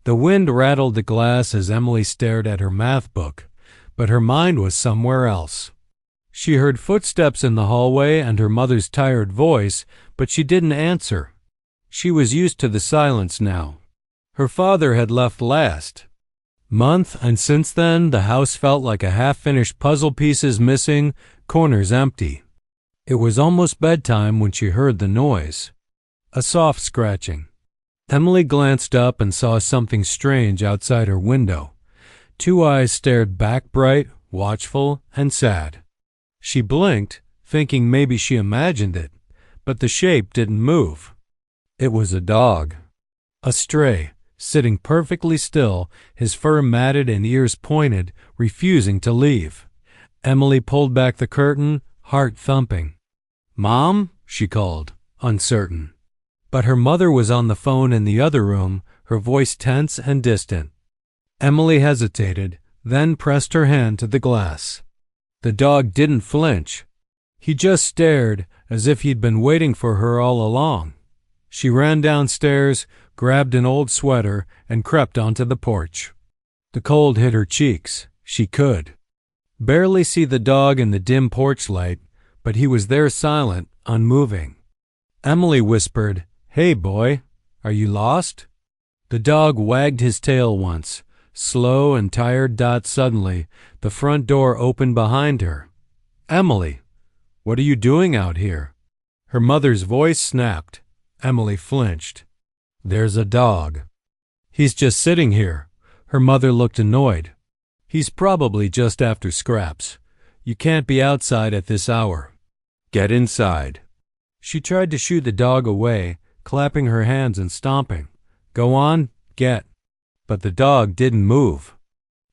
The wind rattled the glass as Emily stared at her math book, but her mind was somewhere else. She heard footsteps in the hallway and her mother's tired voice, but she didn't answer. She was used to the silence now. Her father had left last month, and since then the house felt like a half-finished puzzle, pieces missing, corners empty. It was almost bedtime when she heard the noise. A soft scratching. Emily glanced up and saw something strange outside her window. Two eyes stared back, bright, watchful, and sad. She blinked, thinking maybe she imagined it, but the shape didn't move. It was a dog. A stray, sitting perfectly still, his fur matted and ears pointed, refusing to leave. Emily pulled back the curtain, heart thumping. "Mom?" she called, uncertain. But her mother was on the phone in the other room, her voice tense and distant. Emily hesitated, then pressed her hand to the glass. The dog didn't flinch. He just stared, as if he'd been waiting for her all along. She ran downstairs, grabbed an old sweater, and crept onto the porch. The cold hit her cheeks. She could barely see the dog in the dim porch light, but he was there, silent, unmoving. Emily whispered, "Hey, boy, are you lost?" The dog wagged his tail once, slow and tired. Suddenly, the front door opened behind her. "Emily, what are you doing out here?" Her mother's voice snapped. Emily flinched. "There's a dog." "He's just sitting here." Her mother looked annoyed. "He's probably just after scraps. You can't be outside at this hour. Get inside." She tried to shoo the dog away, clapping her hands and stomping. "Go on, get." But the dog didn't move.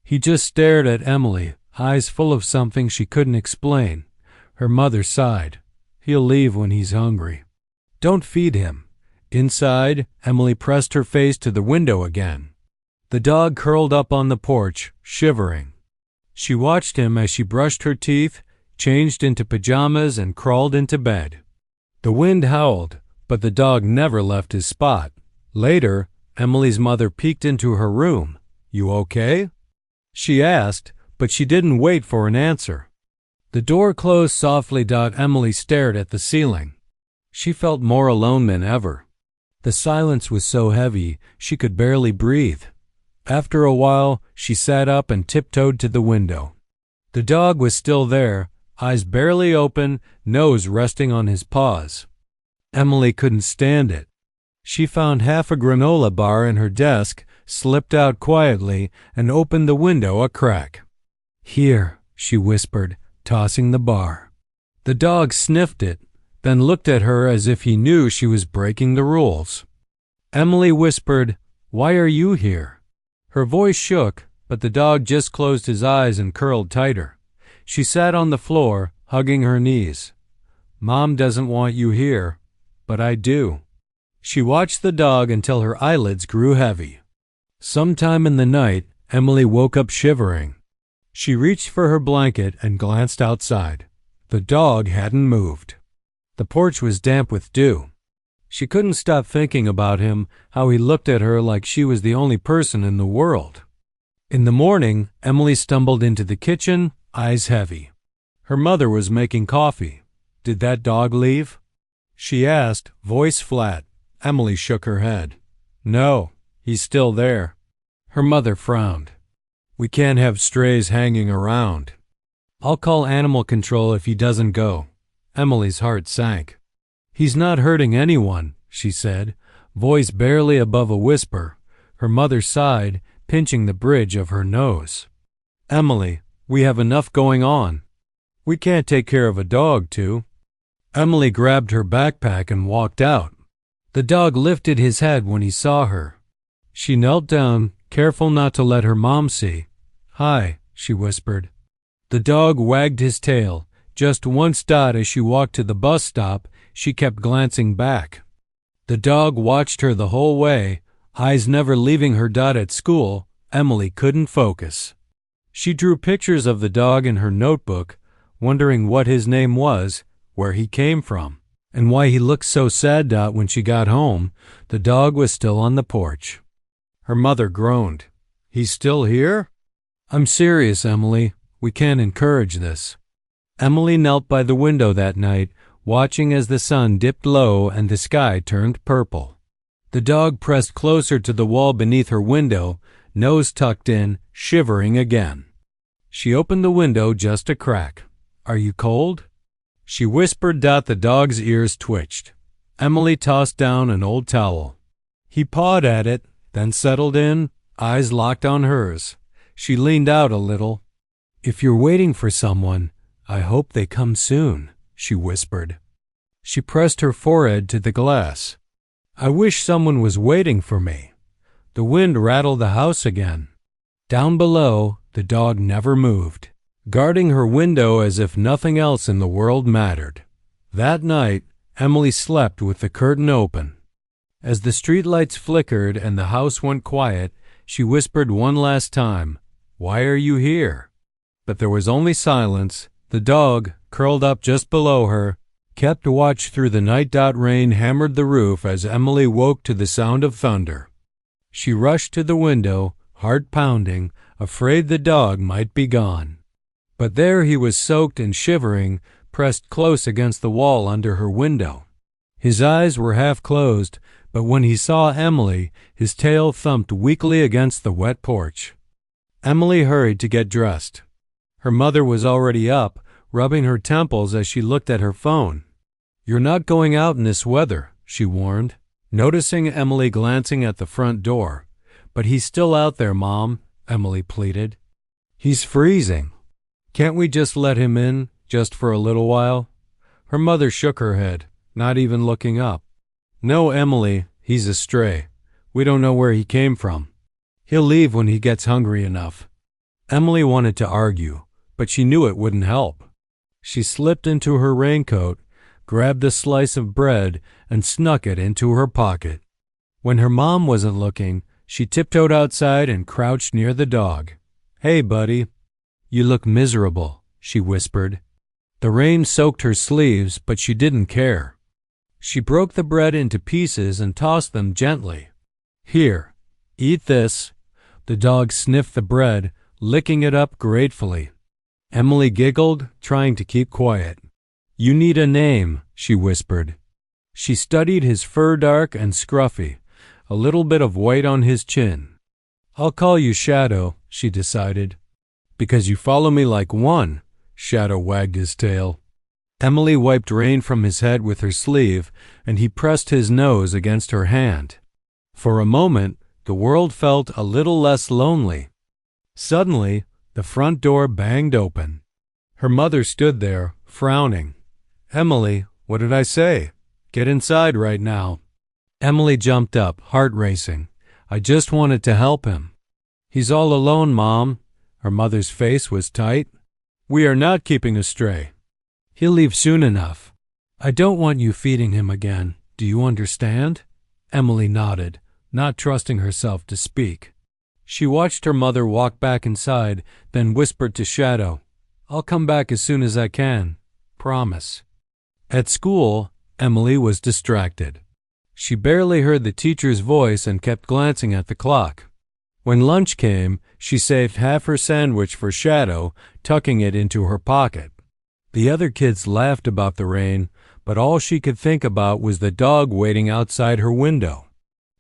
He just stared at Emily, eyes full of something she couldn't explain. Her mother sighed. "He'll leave when he's hungry. Don't feed him." Inside, Emily pressed her face to the window again. The dog curled up on the porch, shivering. She watched him as she brushed her teeth, changed into pajamas, and crawled into bed. The wind howled, but the dog never left his spot. Later, Emily's mother peeked into her room. "You okay?" she asked, but she didn't wait for an answer. The door closed softly. Emily stared at the ceiling. She felt more alone than ever. The silence was so heavy she could barely breathe. After a while, she sat up and tiptoed to the window. The dog was still there, eyes barely open, nose resting on his paws. Emily couldn't stand it. She found half a granola bar in her desk, slipped out quietly, and opened the window a crack. "Here," she whispered, tossing the bar. The dog sniffed it, then looked at her as if he knew she was breaking the rules. Emily whispered, "Why are you here?" Her voice shook, but the dog just closed his eyes and curled tighter. She sat on the floor, hugging her knees. "Mom doesn't want you here, but I do." She watched the dog until her eyelids grew heavy. Sometime in the night, Emily woke up shivering. She reached for her blanket and glanced outside. The dog hadn't moved. The porch was damp with dew. She couldn't stop thinking about him, how he looked at her like she was the only person in the world. In the morning, Emily stumbled into the kitchen, eyes heavy. Her mother was making coffee. "Did that dog leave?" she asked, voice flat. Emily shook her head. "No, he's still there." Her mother frowned. "We can't have strays hanging around. I'll call animal control if he doesn't go." Emily's heart sank. "He's not hurting anyone," she said, voice barely above a whisper. Her mother sighed, pinching the bridge of her nose. "Emily, we have enough going on. We can't take care of a dog, too." Emily grabbed her backpack and walked out. The dog lifted his head when he saw her. She knelt down, careful not to let her mom see. "Hi," she whispered. The dog wagged his tail. Just once. As she walked to the bus stop, she kept glancing back. The dog watched her the whole way, eyes never leaving her. At school, Emily couldn't focus. She drew pictures of the dog in her notebook, wondering what his name was, where he came from, and why he looked so sad. When she got home, the dog was still on the porch. Her mother groaned. He's still here? I'm serious, Emily. We can't encourage this. Emily knelt by the window that night, watching as the sun dipped low and the sky turned purple. The dog pressed closer to the wall beneath her window, nose tucked in, shivering again. She opened the window just a crack. Are you cold? She whispered. The dog's ears twitched. Emily tossed down an old towel. He pawed at it, then settled in, eyes locked on hers. She leaned out a little. If you're waiting for someone, I hope they come soon, she whispered. She pressed her forehead to the glass. I wish someone was waiting for me. The wind rattled the house again. Down below, the dog never moved, guarding her window as if nothing else in the world mattered. That night, Emily slept with the curtain open. As the streetlights flickered and the house went quiet, she whispered one last time, "Why are you here?" But there was only silence. The dog, curled up just below her, kept watch through the night. Rain hammered the roof as Emily woke to the sound of thunder. She rushed to the window, heart pounding, afraid the dog might be gone. But there he was, soaked and shivering, pressed close against the wall under her window. His eyes were half closed, but when he saw Emily, his tail thumped weakly against the wet porch. Emily hurried to get dressed. Her mother was already up, rubbing her temples as she looked at her phone. You're not going out in this weather, she warned, noticing Emily glancing at the front door. But he's still out there, Mom, Emily pleaded. He's freezing. Can't we just let him in, just for a little while? Her mother shook her head, not even looking up. No, Emily, he's a stray. We don't know where he came from. He'll leave when he gets hungry enough. Emily wanted to argue, but she knew it wouldn't help. She slipped into her raincoat, grabbed a slice of bread, and snuck it into her pocket. When her mom wasn't looking, she tiptoed outside and crouched near the dog. Hey, buddy. You look miserable, she whispered. The rain soaked her sleeves, but she didn't care. She broke the bread into pieces and tossed them gently. Here, eat this. The dog sniffed the bread, licking it up gratefully. Emily giggled, trying to keep quiet. You need a name, she whispered. She studied his fur, dark and scruffy, a little bit of white on his chin. I'll call you Shadow, she decided. Because you follow me like one, Shadow wagged his tail. Emily wiped rain from his head with her sleeve, and he pressed his nose against her hand. For a moment, the world felt a little less lonely. Suddenly, the front door banged open. Her mother stood there, frowning. Emily, what did I say? Get inside right now. Emily jumped up, heart racing. I just wanted to help him. He's all alone, Mom. Her mother's face was tight. We are not keeping a stray. He'll leave soon enough. I don't want you feeding him again. Do you understand? Emily nodded, not trusting herself to speak. She watched her mother walk back inside, then whispered to Shadow, I'll come back as soon as I can. Promise. At school, Emily was distracted. She barely heard the teacher's voice and kept glancing at the clock. When lunch came, she saved half her sandwich for Shadow, tucking it into her pocket. The other kids laughed about the rain, but all she could think about was the dog waiting outside her window.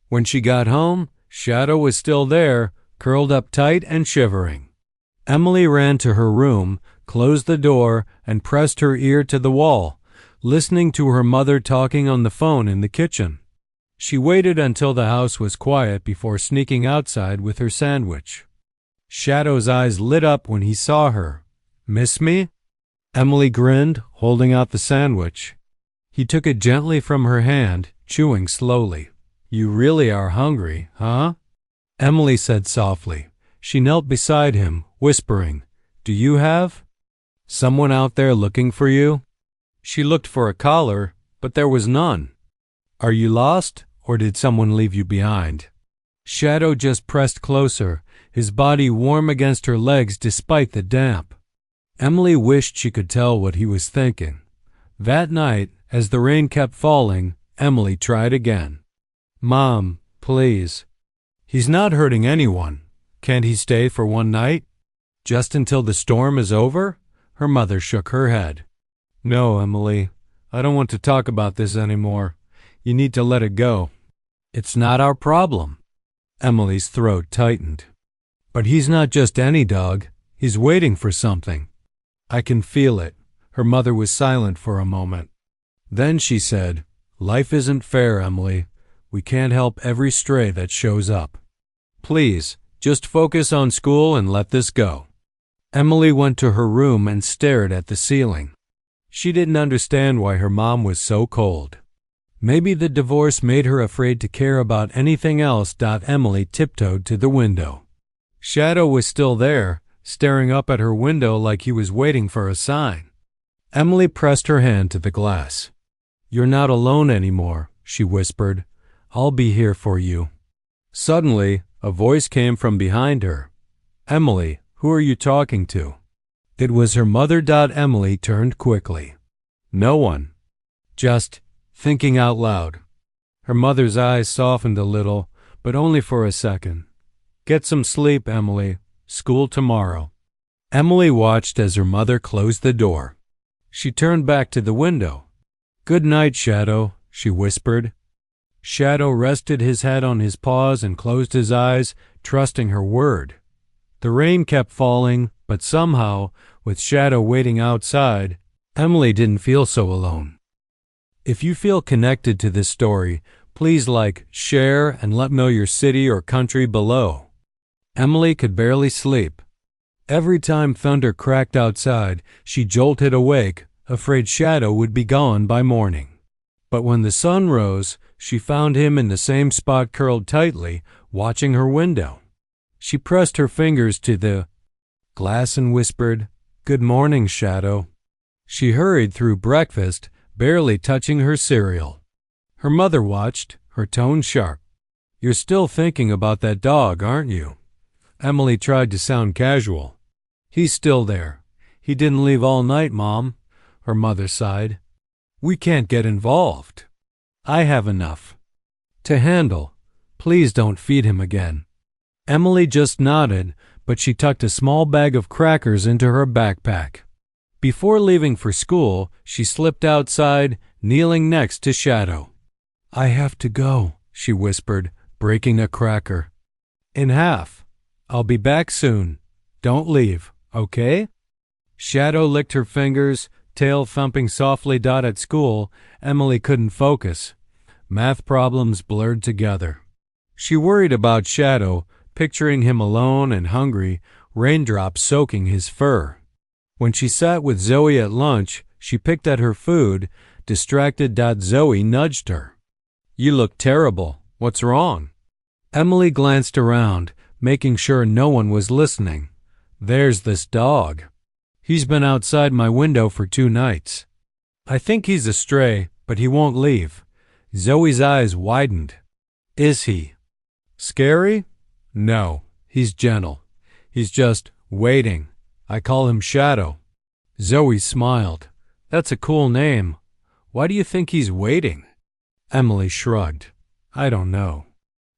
When she got home, Shadow was still there, curled up tight and shivering. Emily ran to her room, closed the door, and pressed her ear to the wall, listening to her mother talking on the phone in the kitchen. She waited until the house was quiet before sneaking outside with her sandwich. Shadow's eyes lit up when he saw her. Miss me? Emily grinned, holding out the sandwich. He took it gently from her hand, chewing slowly. You really are hungry, huh? Emily said softly. She knelt beside him, whispering, Do you have someone out there looking for you? She looked for a collar, but there was none. Are you lost, or did someone leave you behind? Shadow just pressed closer, his body warm against her legs despite the damp. Emily wished she could tell what he was thinking. That night, as the rain kept falling, Emily tried again. Mom, please. He's not hurting anyone. Can't he stay for one night? Just until the storm is over? Her mother shook her head. No, Emily, I don't want to talk about this anymore. You need to let it go. It's not our problem. Emily's throat tightened. But he's not just any dog. He's waiting for something. I can feel it. Her mother was silent for a moment. Then she said, Life isn't fair, Emily. We can't help every stray that shows up. Please, just focus on school and let this go. Emily went to her room and stared at the ceiling. She didn't understand why her mom was so cold. Maybe the divorce made her afraid to care about anything else. Emily tiptoed to the window. Shadow was still there, staring up at her window like he was waiting for a sign. Emily pressed her hand to the glass. You're not alone anymore, she whispered. I'll be here for you. Suddenly, a voice came from behind her. Emily, who are you talking to? It was her mother. Emily turned quickly. No one. Just thinking out loud. Her mother's eyes softened a little, but only for a second. Get some sleep, Emily. School tomorrow. Emily watched as her mother closed the door. She turned back to the window. Good night, Shadow, she whispered. Shadow rested his head on his paws and closed his eyes, trusting her word. The rain kept falling, but somehow, with Shadow waiting outside, Emily didn't feel so alone. If you feel connected to this story, please like, share, and let me know your city or country below. Emily could barely sleep. Every time thunder cracked outside, she jolted awake, afraid Shadow would be gone by morning. But when the sun rose, she found him in the same spot, curled tightly, watching her window. She pressed her fingers to the glass and whispered, Good morning, Shadow. She hurried through breakfast, barely touching her cereal. Her mother watched, her tone sharp. You're still thinking about that dog, aren't you? Emily tried to sound casual. He's still there. He didn't leave all night, Mom, her mother sighed. We can't get involved. I have enough to handle. Please don't feed him again. Emily just nodded, but she tucked a small bag of crackers into her backpack. Before leaving for school, she slipped outside, kneeling next to Shadow. I have to go, she whispered, breaking a cracker in half. I'll be back soon. Don't leave, okay? Shadow licked her fingers, tail thumping softly. At school, Emily couldn't focus. Math problems blurred together. She worried about Shadow, picturing him alone and hungry, raindrops soaking his fur. When she sat with Zoe at lunch, she picked at her food, distracted. Zoe nudged her. You look terrible. What's wrong? Emily glanced around, making sure no one was listening. There's this dog. He's been outside my window for 2 nights. I think he's a stray, but he won't leave. Zoe's eyes widened. Is he scary? No, he's gentle. He's just waiting. I call him Shadow. Zoe smiled. That's a cool name. Why do you think he's waiting? Emily shrugged. I don't know.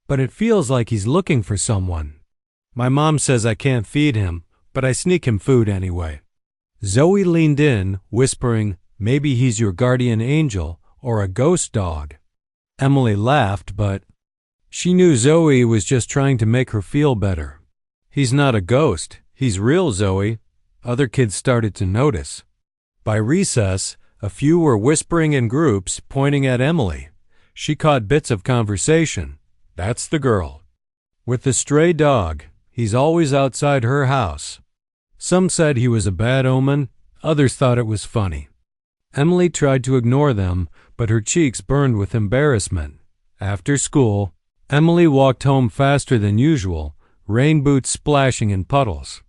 But it feels like he's looking for someone. My mom says I can't feed him, but I sneak him food anyway. Zoe leaned in, whispering, maybe he's your guardian angel or a ghost dog. Emily laughed, but she knew Zoe was just trying to make her feel better. He's not a ghost. He's real, Zoe. Other kids started to notice. By recess, a few were whispering in groups, pointing at Emily. She caught bits of conversation. That's the girl. With the stray dog, he's always outside her house. Some said he was a bad omen, others thought it was funny. Emily tried to ignore them, but her cheeks burned with embarrassment. After school, Emily walked home faster than usual, rain boots splashing in puddles.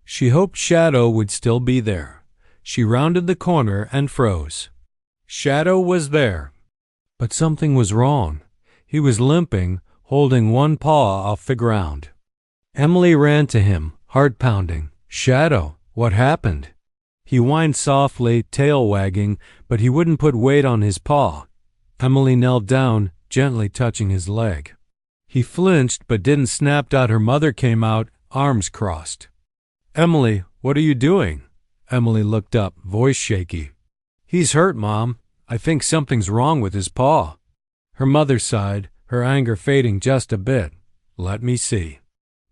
She hoped Shadow would still be there. She rounded the corner and froze. Shadow was there. But something was wrong. He was limping, holding one paw off the ground. Emily ran to him, heart pounding. Shadow, what happened? He whined softly, tail wagging, but he wouldn't put weight on his paw. Emily knelt down, gently touching his leg. He flinched but didn't snap. Her mother came out, arms crossed. "Emily, what are you doing?" Emily looked up, voice shaky. "He's hurt, Mom. I think something's wrong with his paw." Her mother sighed, her anger fading just a bit. "Let me see."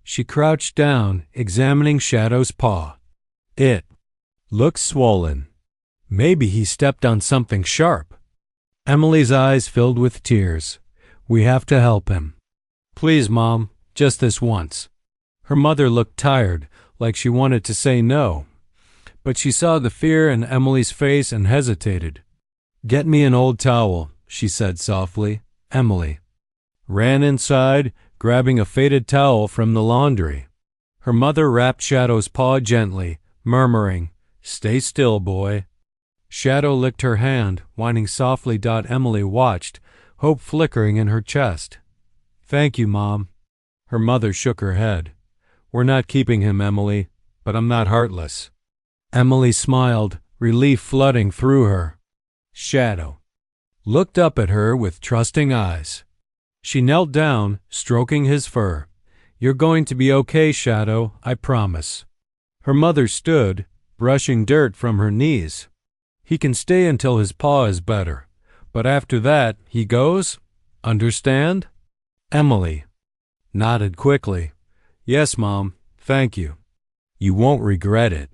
She crouched down, examining Shadow's paw. It looked swollen. Maybe he stepped on something sharp. Emily's eyes filled with tears. "We have to help him." "Please, Mom, just this once." Her mother looked tired, like she wanted to say no. But she saw the fear in Emily's face and hesitated. "Get me an old towel," she said softly. Emily ran inside, grabbing a faded towel from the laundry. Her mother wrapped Shadow's paw gently, murmuring, "Stay still, boy." Shadow licked her hand, whining softly. Emily watched, hope flickering in her chest. "Thank you, Mom." Her mother shook her head. "We're not keeping him, Emily, but I'm not heartless." Emily smiled, relief flooding through her. Shadow looked up at her with trusting eyes. She knelt down, stroking his fur. "You're going to be okay, Shadow, I promise." Her mother stood, brushing dirt from her knees. "He can stay until his paw is better, but after that, he goes? Understand?" Emily nodded quickly. "Yes, Mom, thank you. You won't regret it."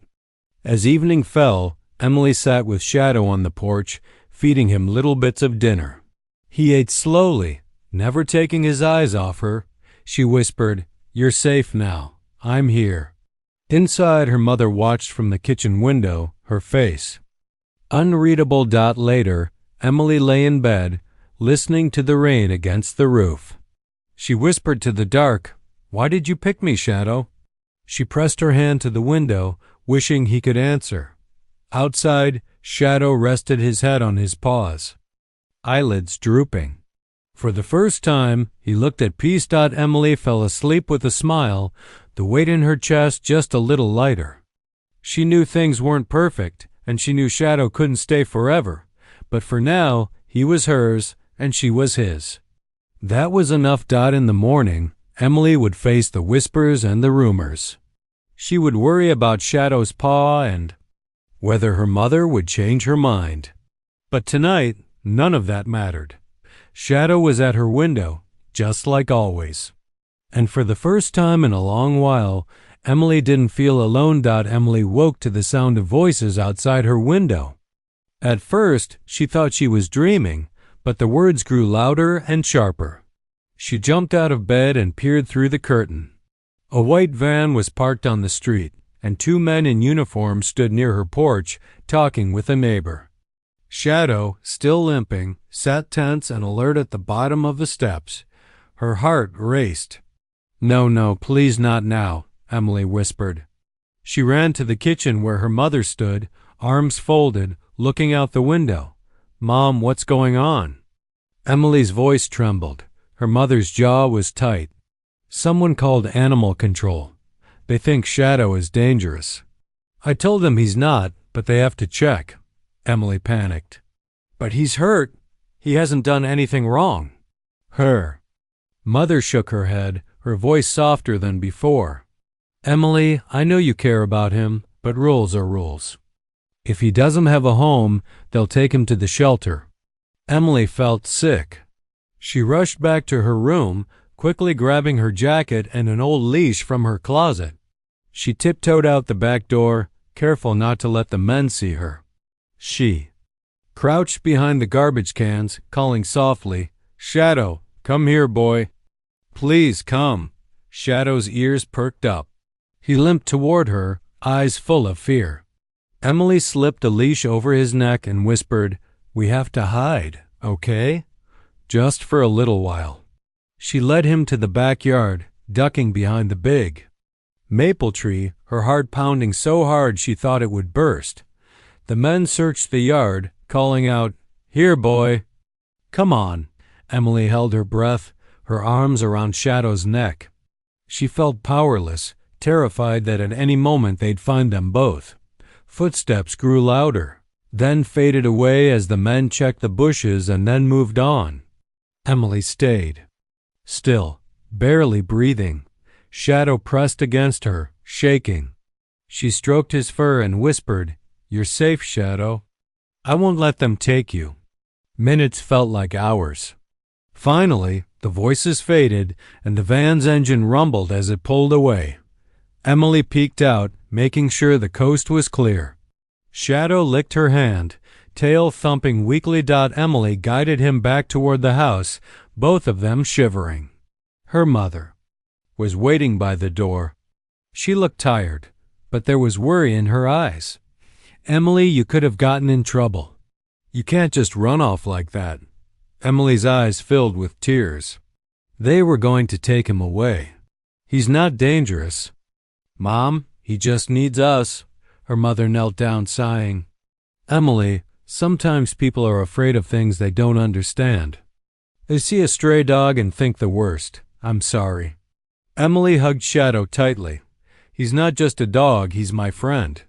As evening fell, Emily sat with Shadow on the porch, feeding him little bits of dinner. He ate slowly, never taking his eyes off her. She whispered, "You're safe now. I'm here." Inside, her mother watched from the kitchen window, her face unreadable. Later, Emily lay in bed, listening to the rain against the roof. She whispered to the dark, "Why did you pick me, Shadow?" She pressed her hand to the window, wishing he could answer. Outside, Shadow rested his head on his paws, eyelids drooping. For the first time, he looked at peace. Emily fell asleep with a smile, the weight in her chest just a little lighter. She knew things weren't perfect, and she knew Shadow couldn't stay forever, but for now, he was hers, and she was his. That was enough. In the morning, Emily would face the whispers and the rumors. She would worry about Shadow's paw and whether her mother would change her mind. But tonight, none of that mattered. Shadow was at her window, just like always. And for the first time in a long while, Emily didn't feel alone. Emily woke to the sound of voices outside her window. At first, she thought she was dreaming, but the words grew louder and sharper. She jumped out of bed and peered through the curtain. A white van was parked on the street, and two men in uniform stood near her porch, talking with a neighbor. Shadow, still limping, sat tense and alert at the bottom of the steps. Her heart raced. No, please not now," Emily whispered. She ran to the kitchen where her mother stood, arms folded, looking out the window. "Mom, what's going on?" Emily's voice trembled. Her mother's jaw was tight. "Someone called animal control. They think Shadow is dangerous." "I told them he's not, but they have to check." Emily panicked. "But he's hurt. He hasn't done anything wrong." Her mother shook her head, her voice softer than before. "Emily, I know you care about him, but rules are rules. If he doesn't have a home, they'll take him to the shelter." Emily felt sick. She rushed back to her room, quickly grabbing her jacket and an old leash from her closet. She tiptoed out the back door, careful not to let the men see her. She crouched behind the garbage cans, calling softly, "Shadow, come here, boy. Please come." Shadow's ears perked up. He limped toward her, eyes full of fear. Emily slipped a leash over his neck and whispered, "We have to hide, okay? Just for a little while." She led him to the backyard, ducking behind the big maple tree, her heart pounding so hard she thought it would burst. The men searched the yard, calling out, "Here, boy." "Come on." Emily held her breath, her arms around Shadow's neck. She felt powerless, terrified that at any moment they'd find them both. Footsteps grew louder, then faded away as the men checked the bushes and then moved on. Emily stayed. Still, barely breathing. Shadow pressed against her, shaking. She stroked his fur and whispered, "You're safe, Shadow. I won't let them take you." Minutes felt like hours. Finally, the voices faded and the van's engine rumbled as it pulled away. Emily peeked out, making sure the coast was clear. Shadow licked her hand, tail thumping weakly. Emily guided him back toward the house, both of them shivering. Her mother was waiting by the door. She looked tired, but there was worry in her eyes. "Emily, you could have gotten in trouble. You can't just run off like that." Emily's eyes filled with tears. They were going to take him away. "He's not dangerous. Mom, he just needs us." Her mother knelt down, sighing. "Emily, sometimes people are afraid of things they don't understand. They see a stray dog and think the worst. I'm sorry." Emily hugged Shadow tightly. "He's not just a dog, he's my friend."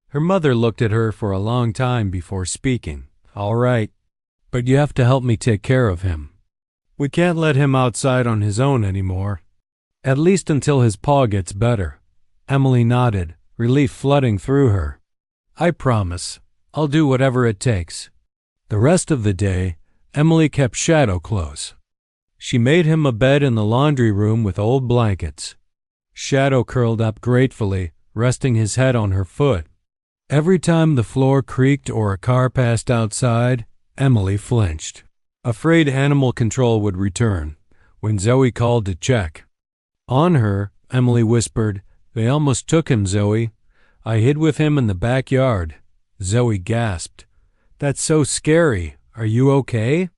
Her mother looked at her for a long time before speaking. "All right, but you have to help me take care of him. We can't let him outside on his own anymore. At least until his paw gets better." Emily nodded, relief flooding through her. "I promise. I'll do whatever it takes." The rest of the day, Emily kept Shadow close. She made him a bed in the laundry room with old blankets. Shadow curled up gratefully, resting his head on her foot. Every time the floor creaked or a car passed outside, Emily flinched, afraid animal control would return when Zoe called to check on her. Emily whispered, "They almost took him, Zoe. I hid with him in the backyard." Zoe gasped. "That's so scary. Are you okay?"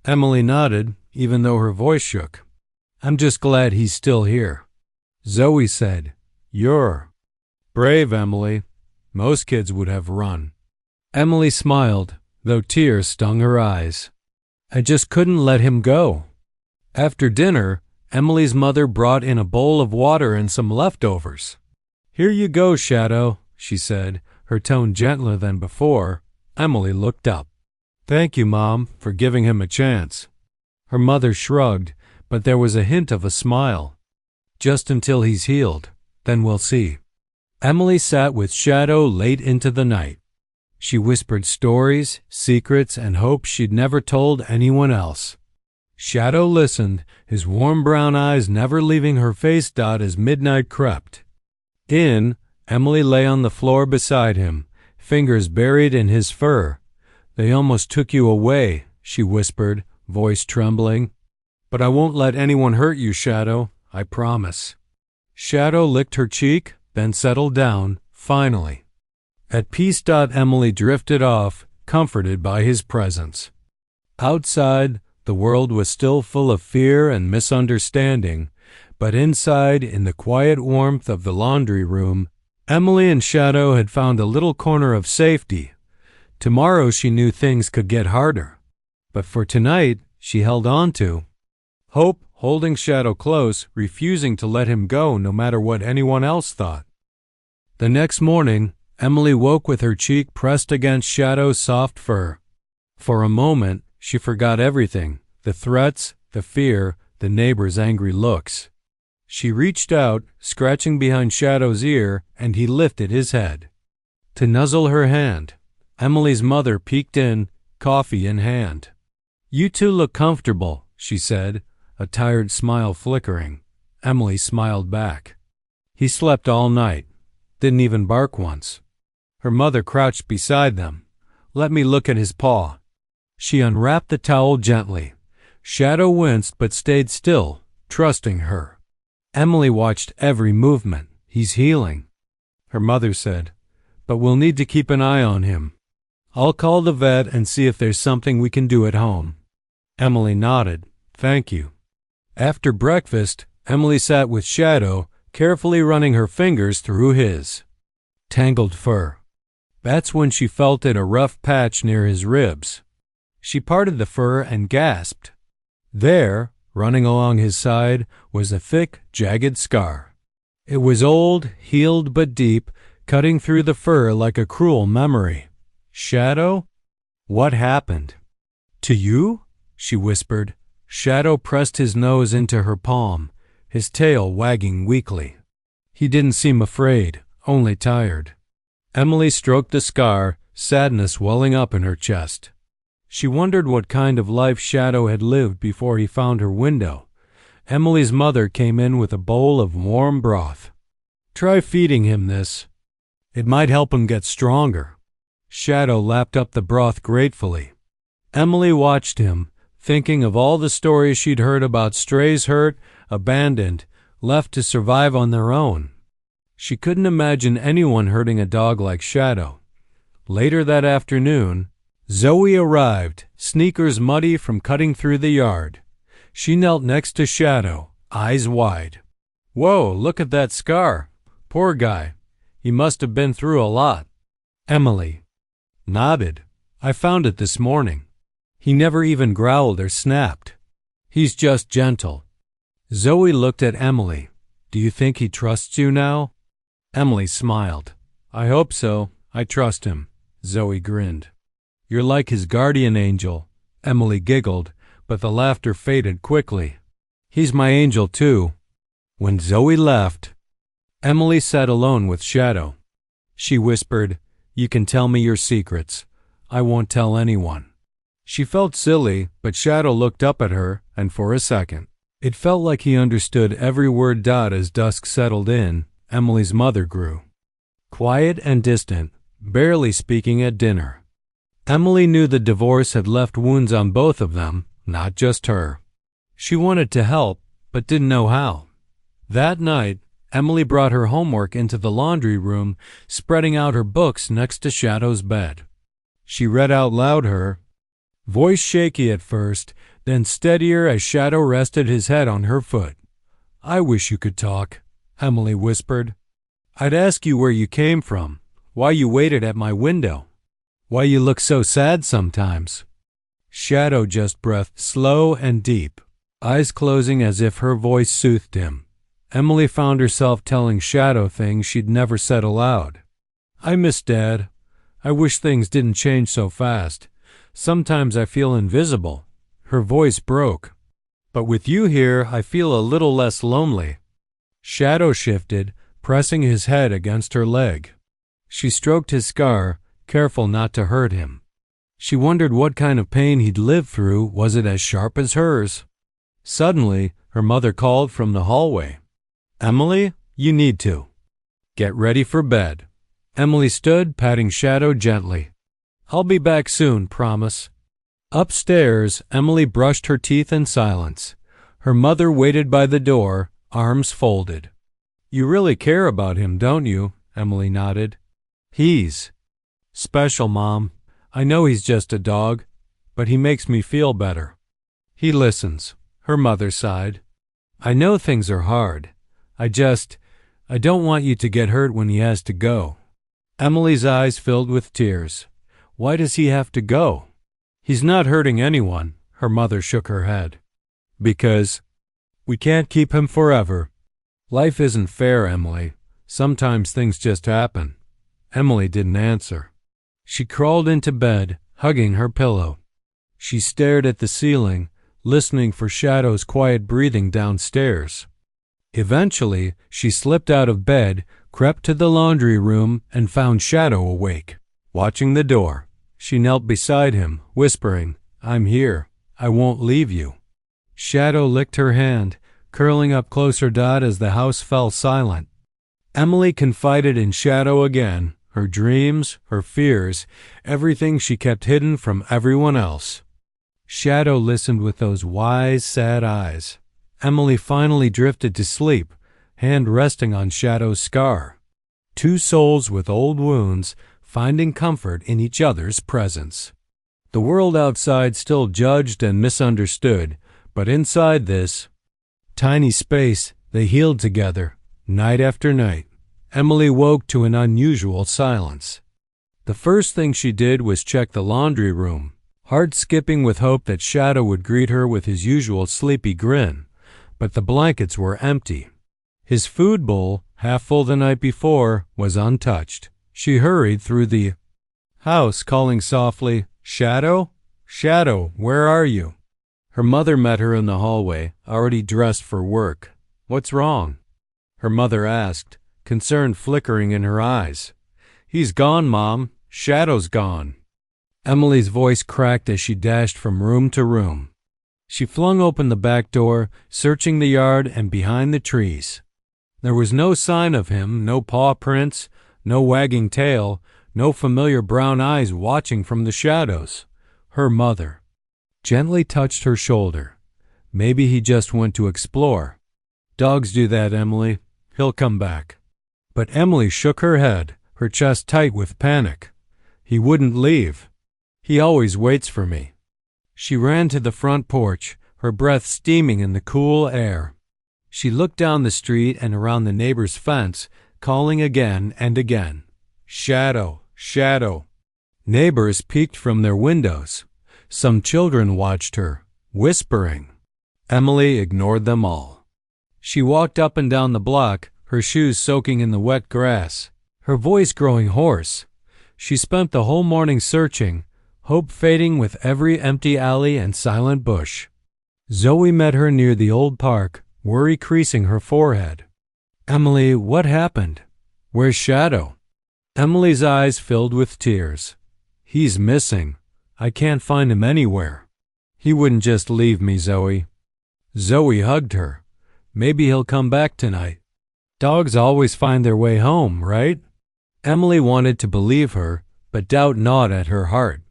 Emily nodded, even though her voice shook. "I'm just glad he's still here." Zoe said, "You're brave, Emily. Most kids would have run." Emily smiled, though tears stung her eyes. "I just couldn't let him go." After dinner, Emily's mother brought in a bowl of water and some leftovers. "Here you go, Shadow," she said, her tone gentler than before. Emily looked up. "Thank you, Mom, for giving him a chance." Her mother shrugged, but there was a hint of a smile. "Just until he's healed, then we'll see." Emily sat with Shadow late into the night. She whispered stories, secrets, and hopes she'd never told anyone else. Shadow listened, his warm brown eyes never leaving her face. As midnight crept in, Emily lay on the floor beside him, fingers buried in his fur. "They almost took you away," she whispered, voice trembling. "But I won't let anyone hurt you, Shadow, I promise." Shadow licked her cheek, then settled down, finally. At peace. Emily drifted off, comforted by his presence. Outside, the world was still full of fear and misunderstanding, but inside, in the quiet warmth of the laundry room, Emily and Shadow had found a little corner of safety. Tomorrow she knew things could get harder, but for tonight she held on to hope, holding Shadow close, refusing to let him go no matter what anyone else thought. The next morning, Emily woke with her cheek pressed against Shadow's soft fur. For a moment, she forgot everything, the threats, the fear, the neighbors' angry looks. She reached out, scratching behind Shadow's ear, and he lifted his head to nuzzle her hand. Emily's mother peeked in, coffee in hand. "You two look comfortable," she said, a tired smile flickering. Emily smiled back. "He slept all night. Didn't even bark once." Her mother crouched beside them. "Let me look at his paw." She unwrapped the towel gently. Shadow winced but stayed still, trusting her. Emily watched every movement. "He's healing," her mother said, "but we'll need to keep an eye on him. I'll call the vet and see if there's something we can do at home." Emily nodded. "Thank you." After breakfast, Emily sat with Shadow, carefully running her fingers through his tangled fur. That's when she felt it, a rough patch near his ribs. She parted the fur and gasped. There, running along his side, was a thick, jagged scar. It was old, healed but deep, cutting through the fur like a cruel memory. "Shadow? What happened?" "To you?" she whispered. Shadow pressed his nose into her palm. his tail wagging weakly. He didn't seem afraid, only tired. Emily stroked the scar, sadness welling up in her chest. She wondered what kind of life Shadow had lived before he found her window. Emily's mother came in with a bowl of warm broth. "Try feeding him this. It might help him get stronger." Shadow lapped up the broth gratefully. Emily watched him, thinking of all the stories she'd heard about strays hurt, abandoned, left to survive on their own. She couldn't imagine anyone hurting a dog like Shadow. Later that afternoon, Zoe arrived, sneakers muddy from cutting through the yard. She knelt next to Shadow, eyes wide. "Whoa, look at that scar. Poor guy. He must have been through a lot." Emily nodded. "I found it this morning. He never even growled or snapped. He's just gentle." Zoe looked at Emily. "Do you think he trusts you now?" Emily smiled. "I hope so. I trust him." Zoe grinned. "You're like his guardian angel." Emily giggled, but the laughter faded quickly. "He's my angel too." When Zoe left, Emily sat alone with Shadow. She whispered, "You can tell me your secrets. I won't tell anyone." She felt silly, but Shadow looked up at her, and for a second, it felt like he understood every word. As dusk settled in, Emily's mother grew quiet and distant, barely speaking at dinner. Emily knew the divorce had left wounds on both of them, not just her. She wanted to help, but didn't know how. That night, Emily brought her homework into the laundry room, spreading out her books next to Shadow's bed. She read out loud her voice, shaky at first, then steadier as Shadow rested his head on her foot. "I wish you could talk," Emily whispered. "I'd ask you where you came from, why you waited at my window, why you look so sad sometimes." Shadow just breathed slow and deep, eyes closing as if her voice soothed him. Emily found herself telling Shadow things she'd never said aloud. "I miss Dad. I wish things didn't change so fast. Sometimes I feel invisible." Her voice broke. "But with you here, I feel a little less lonely." Shadow shifted, pressing his head against her leg. She stroked his scar, careful not to hurt him. She wondered what kind of pain he'd lived through. Was it as sharp as hers? Suddenly, her mother called from the hallway. "Emily, you need to get ready for bed." Emily stood, patting Shadow gently. "I'll be back soon, promise." Upstairs, Emily brushed her teeth in silence. Her mother waited by the door, arms folded. "You really care about him, don't you?" Emily nodded. "He's special, Mom. I know he's just a dog, but he makes me feel better. He listens." Her mother sighed. "I know things are hard. I don't want you to get hurt when he has to go." Emily's eyes filled with tears. "Why does he have to go?" "He's not hurting anyone." Her mother shook her head. "Because we can't keep him forever. Life isn't fair, Emily. Sometimes things just happen." Emily didn't answer. She crawled into bed, hugging her pillow. She stared at the ceiling, listening for Shadow's quiet breathing downstairs. Eventually, she slipped out of bed, crept to the laundry room, and found Shadow awake, watching the door. She knelt beside him, whispering, "I'm here. I won't leave you." Shadow licked her hand, curling up closer. As the house fell silent, Emily confided in Shadow again, her dreams, her fears, everything she kept hidden from everyone else. Shadow listened with those wise, sad eyes. Emily finally drifted to sleep, hand resting on Shadow's scar. Two souls with old wounds, finding comfort in each other's presence. The world outside still judged and misunderstood, but inside this tiny space, they healed together, night after night. Emily woke to an unusual silence. The first thing she did was check the laundry room, heart skipping with hope that Shadow would greet her with his usual sleepy grin. But the blankets were empty. His food bowl, half full the night before, was untouched. She hurried through the house, calling softly, "Shadow? Shadow, where are you?" Her mother met her in the hallway, already dressed for work. "What's wrong?" her mother asked, concern flickering in her eyes. "He's gone, Mom. Shadow's gone." Emily's voice cracked as she dashed from room to room. She flung open the back door, searching the yard and behind the trees. There was no sign of him, no paw prints, no wagging tail, no familiar brown eyes watching from the shadows. Her mother gently touched her shoulder. Maybe he just went to explore. "Dogs do that, Emily. He'll come back." But Emily shook her head, her chest tight with panic. "He wouldn't leave. He always waits for me." She ran to the front porch, her breath steaming in the cool air. She looked down the street and around the neighbor's fence, calling again and again. "Shadow, Shadow." Neighbors peeked from their windows. Some children watched her, whispering. Emily ignored them all. She walked up and down the block, her shoes soaking in the wet grass, her voice growing hoarse. She spent the whole morning searching, hope fading with every empty alley and silent bush. Zoe met her near the old park, worry creasing her forehead. "Emily, what happened? Where's Shadow?" Emily's eyes filled with tears. "He's missing. I can't find him anywhere." "He wouldn't just leave me, Zoe." Zoe hugged her. "Maybe he'll come back tonight. Dogs always find their way home, right?" Emily wanted to believe her, but doubt gnawed at her heart.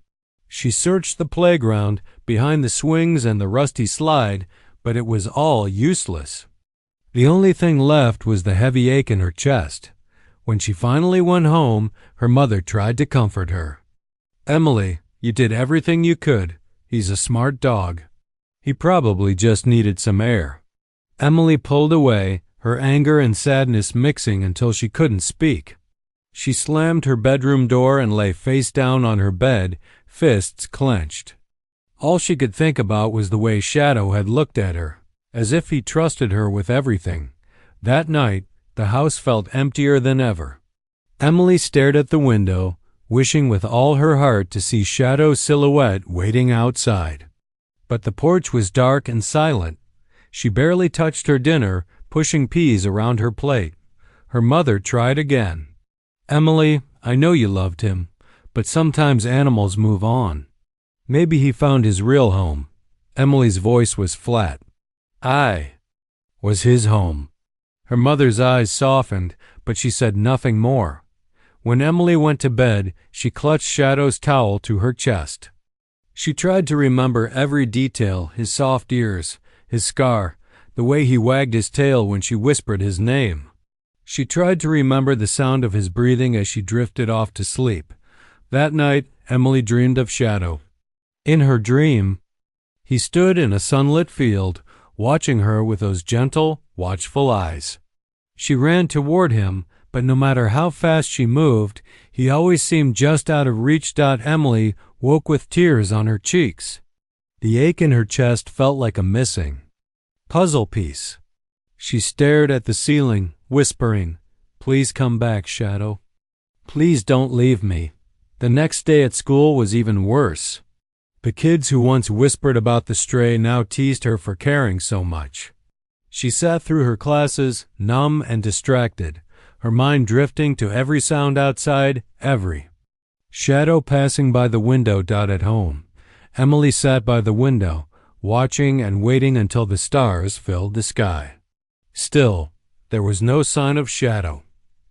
She searched the playground, behind the swings and the rusty slide, but it was all useless. The only thing left was the heavy ache in her chest. When she finally went home, her mother tried to comfort her. "Emily, you did everything you could. He's a smart dog. He probably just needed some air." Emily pulled away, her anger and sadness mixing until she couldn't speak. She slammed her bedroom door and lay face down on her bed, fists clenched. All she could think about was the way Shadow had looked at her, as if he trusted her with everything. That night, the house felt emptier than ever. Emily stared at the window, wishing with all her heart to see Shadow's silhouette waiting outside. But the porch was dark and silent. She barely touched her dinner, pushing peas around her plate. Her mother tried again. "Emily, I know you loved him, but sometimes animals move on. Maybe he found his real home." Emily's voice was flat. "I was his home." Her mother's eyes softened, but she said nothing more. When Emily went to bed, she clutched Shadow's towel to her chest. She tried to remember every detail, his soft ears, his scar, the way he wagged his tail when she whispered his name. She tried to remember the sound of his breathing as she drifted off to sleep. That night, Emily dreamed of Shadow. In her dream, he stood in a sunlit field, watching her with those gentle, watchful eyes. She ran toward him, but no matter how fast she moved, he always seemed just out of reach. Emily woke with tears on her cheeks. The ache in her chest felt like a missing puzzle piece. She stared at the ceiling, whispering, "Please come back, Shadow. Please don't leave me." The next day at school was even worse. The kids who once whispered about the stray now teased her for caring so much. She sat through her classes, numb and distracted, her mind drifting to every sound outside, every shadow passing by the window. At home, Emily sat by the window, watching and waiting until the stars filled the sky. Still, there was no sign of Shadow.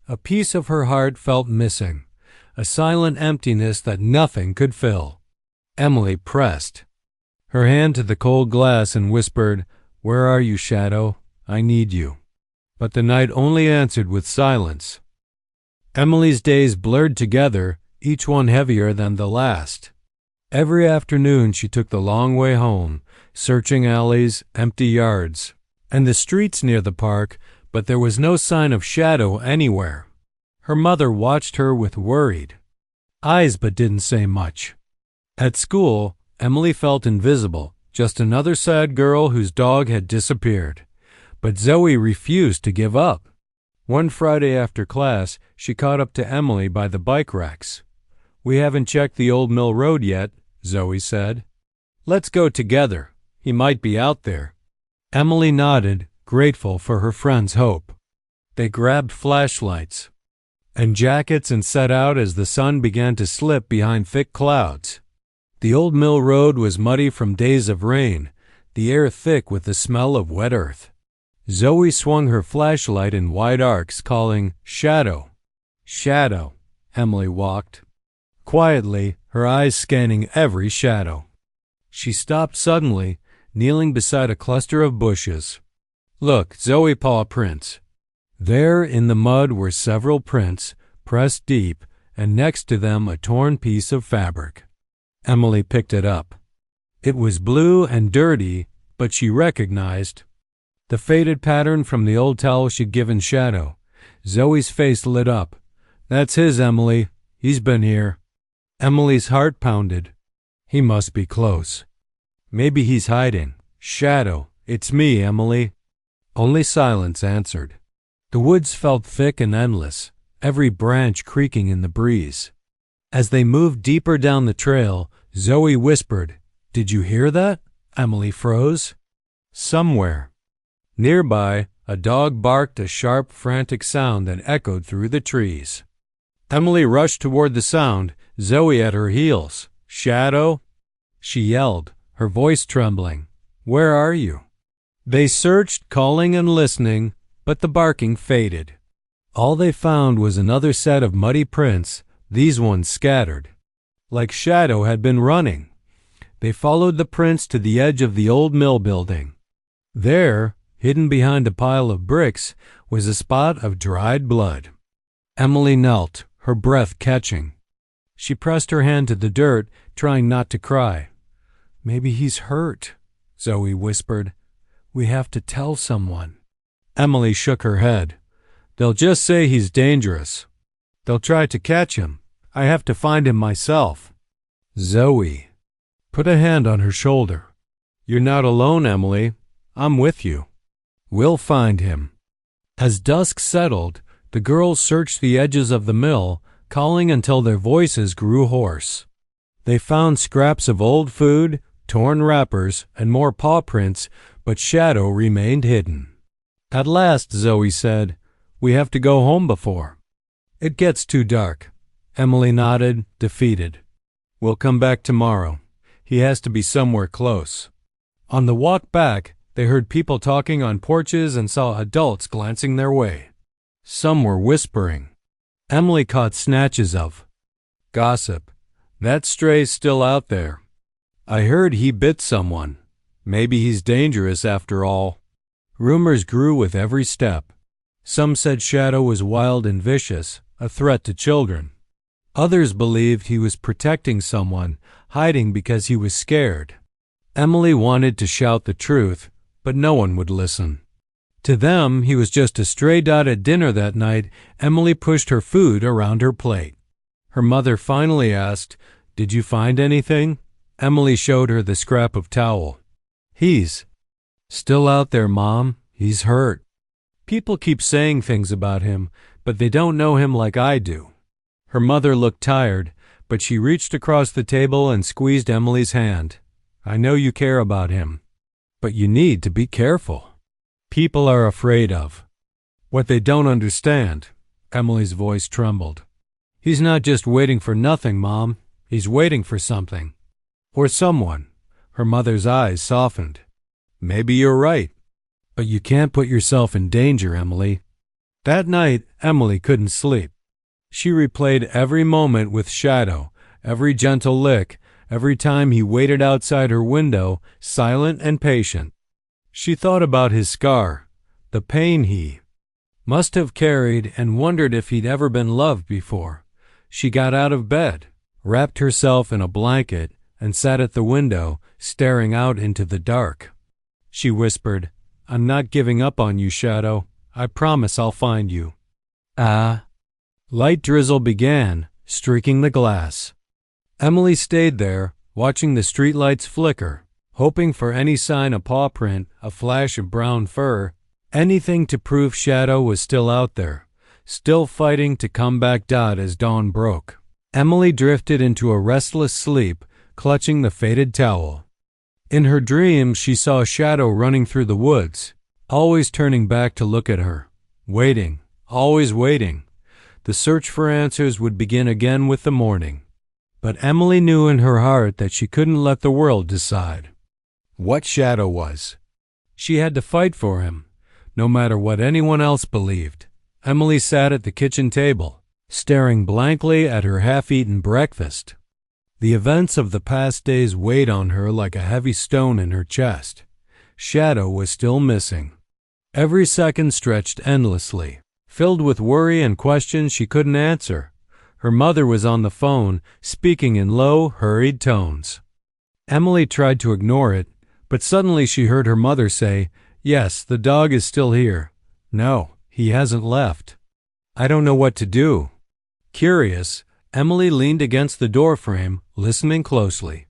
A piece of her heart felt missing, a silent emptiness that nothing could fill. Emily pressed her hand to the cold glass and whispered, "Where are you, Shadow? I need you." But the night only answered with silence. Emily's days blurred together, each one heavier than the last. Every afternoon she took the long way home, searching alleys, empty yards, and the streets near the park, but there was no sign of Shadow anywhere. Her mother watched her with worried eyes but didn't say much. At school, Emily felt invisible, just another sad girl whose dog had disappeared. But Zoe refused to give up. One Friday after class, she caught up to Emily by the bike racks. "We haven't checked the old mill road yet," Zoe said. "Let's go together. He might be out there." Emily nodded, grateful for her friend's hope. They grabbed flashlights and jackets and set out as the sun began to slip behind thick clouds. The old mill road was muddy from days of rain, the air thick with the smell of wet earth. Zoe swung her flashlight in wide arcs, calling, "Shadow! Shadow!" Emily walked quietly, her eyes scanning every shadow. She stopped suddenly, kneeling beside a cluster of bushes. "Look, Zoe, paw prints." There in the mud were several prints, pressed deep, and next to them a torn piece of fabric. Emily picked it up. It was blue and dirty, but she recognized the faded pattern from the old towel she'd given Shadow. Zoe's face lit up. "That's his, Emily. He's been here." Emily's heart pounded. He must be close. Maybe he's hiding. "Shadow, it's me, Emily." Only silence answered. The woods felt thick and endless, every branch creaking in the breeze. As they moved deeper down the trail, Zoe whispered, "Did you hear that?" Emily froze. Somewhere nearby, a dog barked a sharp, frantic sound that echoed through the trees. Emily rushed toward the sound, Zoe at her heels. "Shadow?" she yelled, her voice trembling. "Where are you?" They searched, calling and listening, but the barking faded. All they found was another set of muddy prints, these ones scattered. Like Shadow had been running. They followed the prints to the edge of the old mill building. There, hidden behind a pile of bricks, was a spot of dried blood. Emily knelt, her breath catching. She pressed her hand to the dirt, trying not to cry. "Maybe he's hurt," Zoe whispered. "We have to tell someone." Emily shook her head. "They'll just say he's dangerous. They'll try to catch him. I have to find him myself." Zoe put a hand on her shoulder. "You're not alone, Emily. I'm with you. We'll find him." As dusk settled, the girls searched the edges of the mill, calling until their voices grew hoarse. They found scraps of old food, torn wrappers, and more paw prints, but Shadow remained hidden. At last, Zoe said, "We have to go home before it gets too dark." Emily nodded, defeated. "We'll come back tomorrow. He has to be somewhere close." On the walk back, they heard people talking on porches and saw adults glancing their way. Some were whispering. Emily caught snatches of gossip. "That stray's still out there. I heard he bit someone. Maybe he's dangerous after all." Rumors grew with every step. Some said Shadow was wild and vicious, a threat to children. Others believed he was protecting someone, hiding because he was scared. Emily wanted to shout the truth, but no one would listen. To them, he was just a stray dot at dinner that night. Emily pushed her food around her plate. Her mother finally asked, "Did you find anything?" Emily showed her the scrap of towel. "He's still out there, Mom. He's hurt. People keep saying things about him, but they don't know him like I do." Her mother looked tired, but she reached across the table and squeezed Emily's hand. "I know you care about him, but you need to be careful. People are afraid of what they don't understand." Emily's voice trembled. "He's not just waiting for nothing, Mom. He's waiting for something. Or someone." Her mother's eyes softened. "Maybe you're right, but you can't put yourself in danger, Emily." That night, Emily couldn't sleep. She replayed every moment with Shadow, every gentle lick, every time he waited outside her window, silent and patient. She thought about his scar, the pain he must have carried, and wondered if he'd ever been loved before. She got out of bed, wrapped herself in a blanket, and sat at the window, staring out into the dark. She whispered, "I'm not giving up on you, Shadow. I promise I'll find you." Light drizzle began, streaking the glass. Emily stayed there, watching the streetlights flicker, hoping for any sign of paw print, a flash of brown fur, anything to prove Shadow was still out there, still fighting to come back as dawn broke. Emily drifted into a restless sleep, clutching the faded towel. In her dreams, she saw Shadow running through the woods. always turning back to look at her, waiting, always waiting. The search for answers would begin again with the morning. But Emily knew in her heart that she couldn't let the world decide what Shadow was. She had to fight for him, no matter what anyone else believed. Emily sat at the kitchen table, staring blankly at her half-eaten breakfast. The events of the past days weighed on her like a heavy stone in her chest. Shadow was still missing. Every second stretched endlessly, filled with worry and questions she couldn't answer. Her mother was on the phone, speaking in low, hurried tones. Emily tried to ignore it, but suddenly she heard her mother say, "Yes, the dog is still here. No, he hasn't left. I don't know what to do." Curious, Emily leaned against the doorframe, listening closely.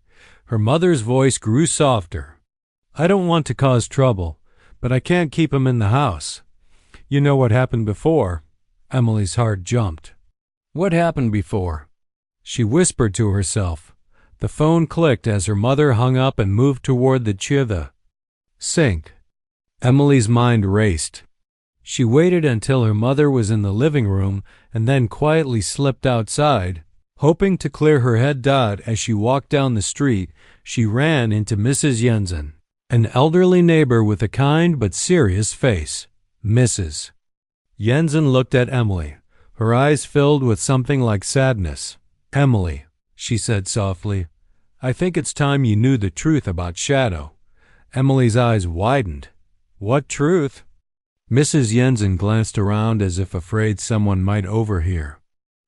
Her mother's voice grew softer. "I don't want to cause trouble, but I can't keep him in the house. You know what happened before." Emily's heart jumped. What happened before? She whispered to herself. The phone clicked as her mother hung up and moved toward the sink. Emily's mind raced. She waited until her mother was in the living room and then quietly slipped outside, hoping to clear her head. As she walked down the street, she ran into Mrs. Jensen, an elderly neighbor with a kind but serious face. Mrs. Jensen looked at Emily. Her eyes filled with something like sadness. "Emily," she said softly, "I think it's time you knew the truth about Shadow." Emily's eyes widened. "What truth?" Mrs. Jensen glanced around as if afraid someone might overhear.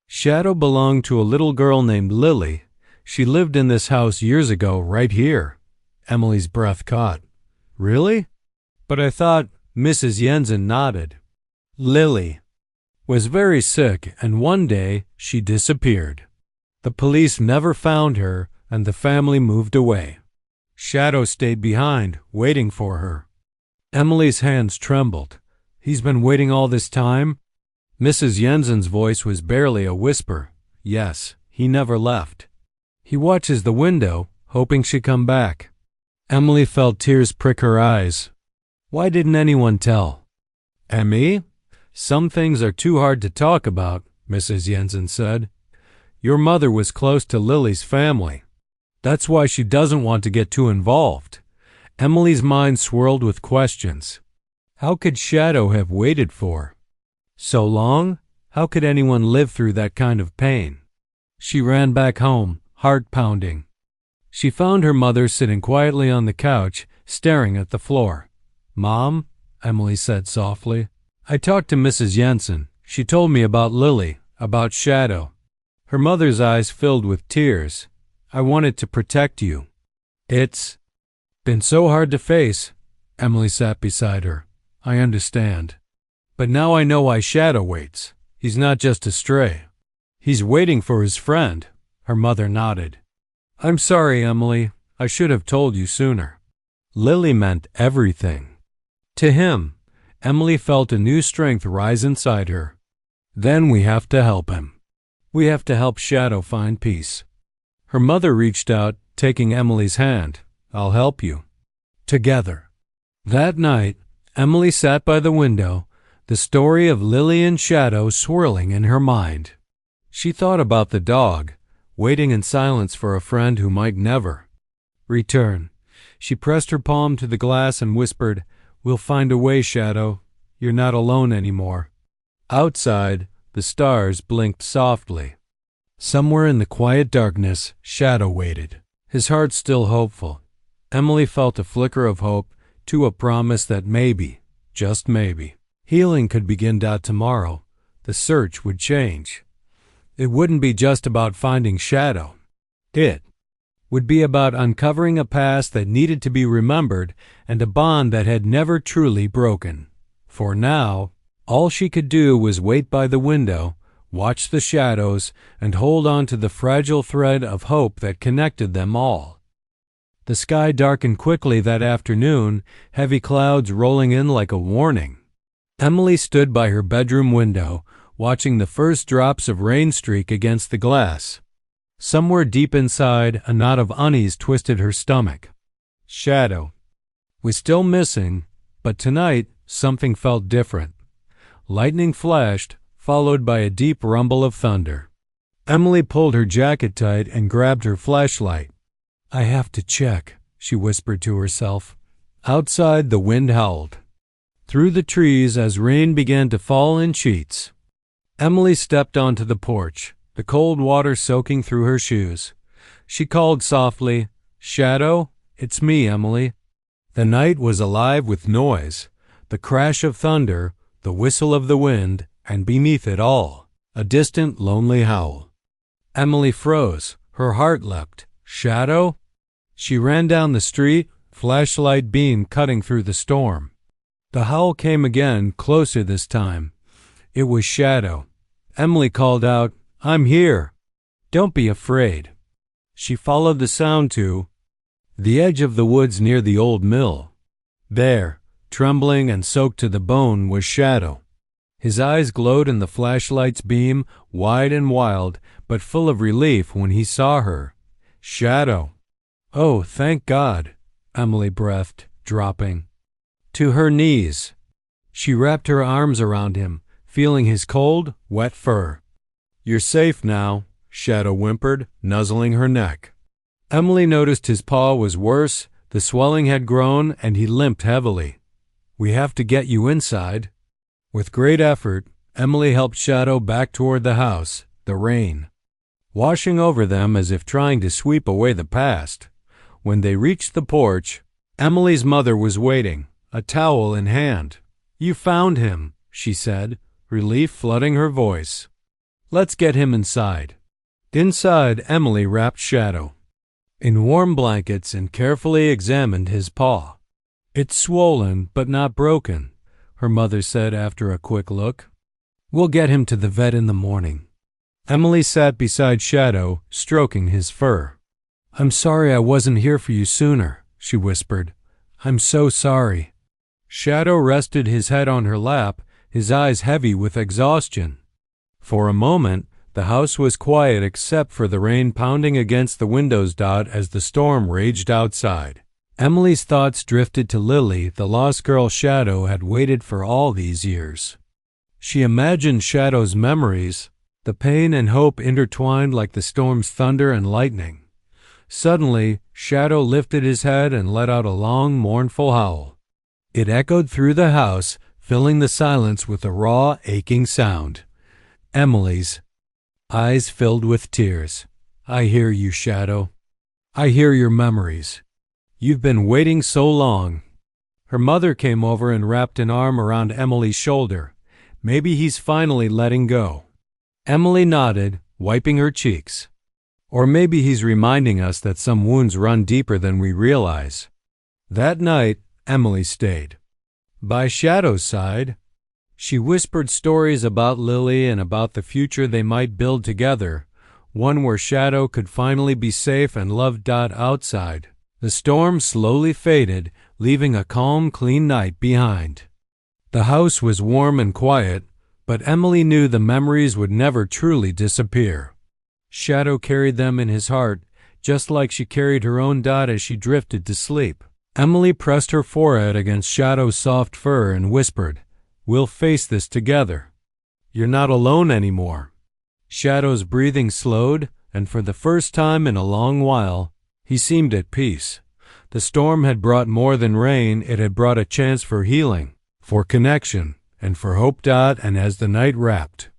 "Shadow belonged to a little girl named Lily. She lived in this house years ago, right here." Emily's breath caught. "Really? But I thought—" Mrs. Jensen nodded. "Lily was very sick, and one day she disappeared. The police never found her, and the family moved away. Shadow stayed behind, waiting for her." Emily's hands trembled. "He's been waiting all this time?" Mrs. Jensen's voice was barely a whisper. "Yes, he never left. He watches the window, hoping she'd come back." Emily felt tears prick her eyes. "Why didn't anyone tell?" "Emmy? Some things are too hard to talk about," Mrs. Jensen said. "Your mother was close to Lily's family. That's why she doesn't want to get too involved." Emily's mind swirled with questions. How could Shadow have waited for so long? How could anyone live through that kind of pain? She ran back home, heart pounding. She found her mother sitting quietly on the couch, staring at the floor. "Mom," Emily said softly, "I talked to Mrs. Jensen. She told me about Lily, about Shadow." Her mother's eyes filled with tears. "I wanted to protect you. It's been so hard to face." Emily sat beside her. "I understand. But now I know why Shadow waits. He's not just a stray. He's waiting for his friend." Her mother nodded. "I'm sorry, Emily. I should have told you sooner." Lily meant everything to him. Emily felt a new strength rise inside her. "Then we have to help him. We have to help Shadow find peace." Her mother reached out, taking Emily's hand. "I'll help you." Together. That night, Emily sat by the window, the story of Lily and Shadow swirling in her mind. She thought about the dog, waiting in silence for a friend who might never return. She pressed her palm to the glass and whispered, "We'll find a way, Shadow. You're not alone anymore." Outside, the stars blinked softly. Somewhere in the quiet darkness, Shadow waited, his heart still hopeful. Emily felt a flicker of hope, to a promise that maybe, just maybe, healing could begin. Tomorrow, the search would change. It wouldn't be just about finding Shadow. It would be about uncovering a past that needed to be remembered and a bond that had never truly broken. For now, all she could do was wait by the window, watch the shadows, and hold on to the fragile thread of hope that connected them all. The sky darkened quickly that afternoon, heavy clouds rolling in like a warning. Emily stood by her bedroom window, watching the first drops of rain streak against the glass. Somewhere deep inside, a knot of unease twisted her stomach. Shadow was still missing, but tonight something felt different. Lightning flashed, followed by a deep rumble of thunder. Emily pulled her jacket tight and grabbed her flashlight. "I have to check," she whispered to herself. Outside, the wind howled through the trees as rain began to fall in sheets. Emily stepped onto the porch, the cold water soaking through her shoes. She called softly, "Shadow, it's me, Emily." The night was alive with noise, the crash of thunder, the whistle of the wind, and beneath it all, a distant, lonely howl. Emily froze. Her heart leapt. "Shadow?" She ran down the street, flashlight beam cutting through the storm. The howl came again, closer this time. It was Shadow. Emily called out, "I'm here. Don't be afraid." She followed the sound to the edge of the woods near the old mill. There, trembling and soaked to the bone, was Shadow. His eyes glowed in the flashlight's beam, wide and wild, but full of relief when he saw her. "Shadow." "Oh, thank God," Emily breathed, dropping to her knees. She wrapped her arms around him, feeling his cold, wet fur. "You're safe now," Shadow whimpered, nuzzling her neck. Emily noticed his paw was worse, the swelling had grown, and he limped heavily. "We have to get you inside." With great effort, Emily helped Shadow back toward the house, the rain washing over them as if trying to sweep away the past. When they reached the porch, Emily's mother was waiting, a towel in hand. "You found him," she said, relief flooding her voice. "Let's get him inside." Inside, Emily wrapped Shadow in warm blankets and carefully examined his paw. "It's swollen, but not broken," her mother said after a quick look. "We'll get him to the vet in the morning." Emily sat beside Shadow, stroking his fur. "I'm sorry I wasn't here for you sooner," she whispered. "I'm so sorry." Shadow rested his head on her lap, his eyes heavy with exhaustion. For a moment, the house was quiet except for the rain pounding against the windows as the storm raged outside. Emily's thoughts drifted to Lily, the lost girl Shadow had waited for all these years. She imagined Shadow's memories, the pain and hope intertwined like the storm's thunder and lightning. Suddenly, Shadow lifted his head and let out a long, mournful howl. It echoed through the house, filling the silence with a raw, aching sound. Emily's eyes filled with tears. "I hear you, Shadow. I hear your memories. You've been waiting so long." Her mother came over and wrapped an arm around Emily's shoulder. "Maybe he's finally letting go." Emily nodded, wiping her cheeks. "Or maybe he's reminding us that some wounds run deeper than we realize." That night, Emily stayed by Shadow's side. She whispered stories about Lily and about the future they might build together, one where Shadow could finally be safe and loved outside. The storm slowly faded, leaving a calm, clean night behind. The house was warm and quiet, but Emily knew the memories would never truly disappear. Shadow carried them in his heart, just like she carried her own as she drifted to sleep. Emily pressed her forehead against Shadow's soft fur and whispered, "We'll face this together. You're not alone anymore." Shadow's breathing slowed, and for the first time in a long while, he seemed at peace. The storm had brought more than rain, it had brought a chance for healing, for connection, and for hope. And as the night wrapped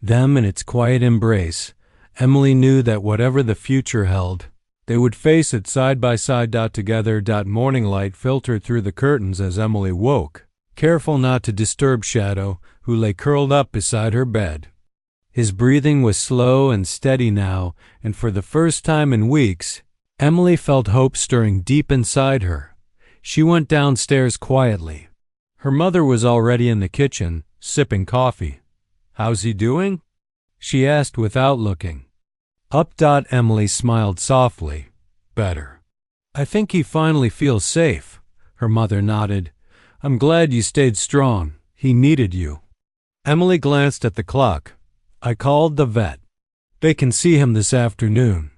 them in its quiet embrace, Emily knew that whatever the future held, they would face it side by side. Together. Morning light filtered through the curtains as Emily woke, careful not to disturb Shadow, who lay curled up beside her bed. His breathing was slow and steady now, and for the first time in weeks, Emily felt hope stirring deep inside her. She went downstairs quietly. Her mother was already in the kitchen, sipping coffee. "How's he doing?" she asked without looking up. Emily smiled softly. "Better. I think he finally feels safe." Her mother nodded. "I'm glad you stayed strong. He needed you." Emily glanced at the clock. "I called the vet. They can see him this afternoon."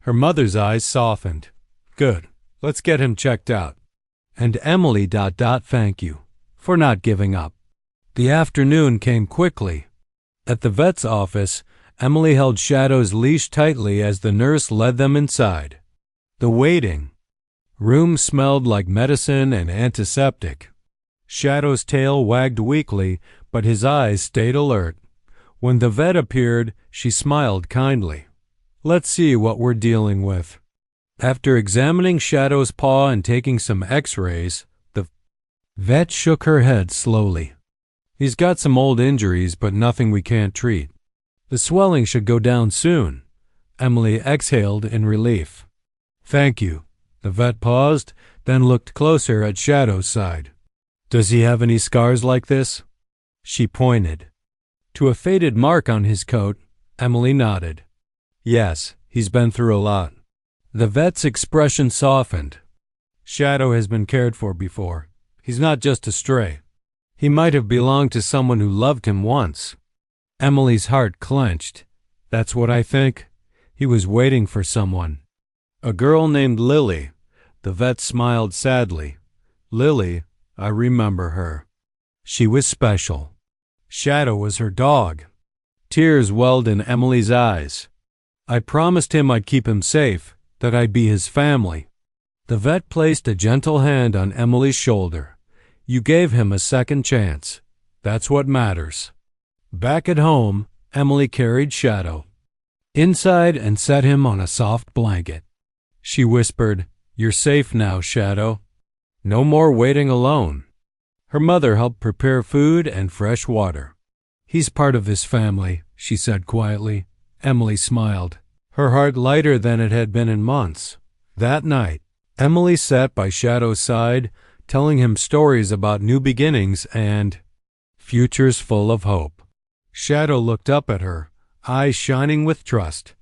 Her mother's eyes softened. "Good. Let's get him checked out." And Emily. Thank you. for not giving up. The afternoon came quickly. At the vet's office, Emily held Shadow's leash tightly as the nurse led them inside. The waiting room smelled like medicine and antiseptic. Shadow's tail wagged weakly, but his eyes stayed alert. When the vet appeared, she smiled kindly. "Let's see what we're dealing with." After examining Shadow's paw and taking some x-rays, the vet shook her head slowly. "He's got some old injuries, but nothing we can't treat. The swelling should go down soon." Emily exhaled in relief. "Thank you." The vet paused, then looked closer at Shadow's side. "Does he have any scars like this?" She pointed to a faded mark on his coat. Emily nodded. "Yes, he's been through a lot." The vet's expression softened. "Shadow has been cared for before. He's not just a stray. He might have belonged to someone who loved him once." Emily's heart clenched. "That's what I think. He was waiting for someone." "A girl named Lily." The vet smiled sadly. "Lily, I remember her. She was special. Shadow was her dog." Tears welled in Emily's eyes. "I promised him I'd keep him safe, that I'd be his family." The vet placed a gentle hand on Emily's shoulder. "You gave him a second chance. That's what matters." Back at home, Emily carried Shadow inside and set him on a soft blanket. She whispered, "You're safe now, Shadow. No more waiting alone." Her mother helped prepare food and fresh water. "He's part of this family," she said quietly. Emily smiled, her heart lighter than it had been in months. That night, Emily sat by Shadow's side, telling him stories about new beginnings and futures full of hope. Shadow looked up at her, eyes shining with trust.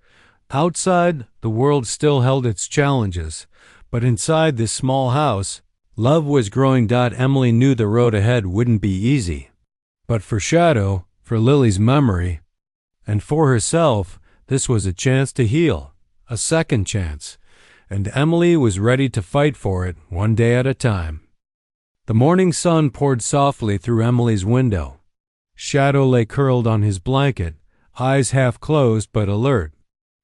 Outside, the world still held its challenges, but inside this small house, love was growing. Emily knew the road ahead wouldn't be easy. But for Shadow, for Lily's memory, and for herself, this was a chance to heal, a second chance, and Emily was ready to fight for it one day at a time. The morning sun poured softly through Emily's window. Shadow lay curled on his blanket, eyes half closed but alert.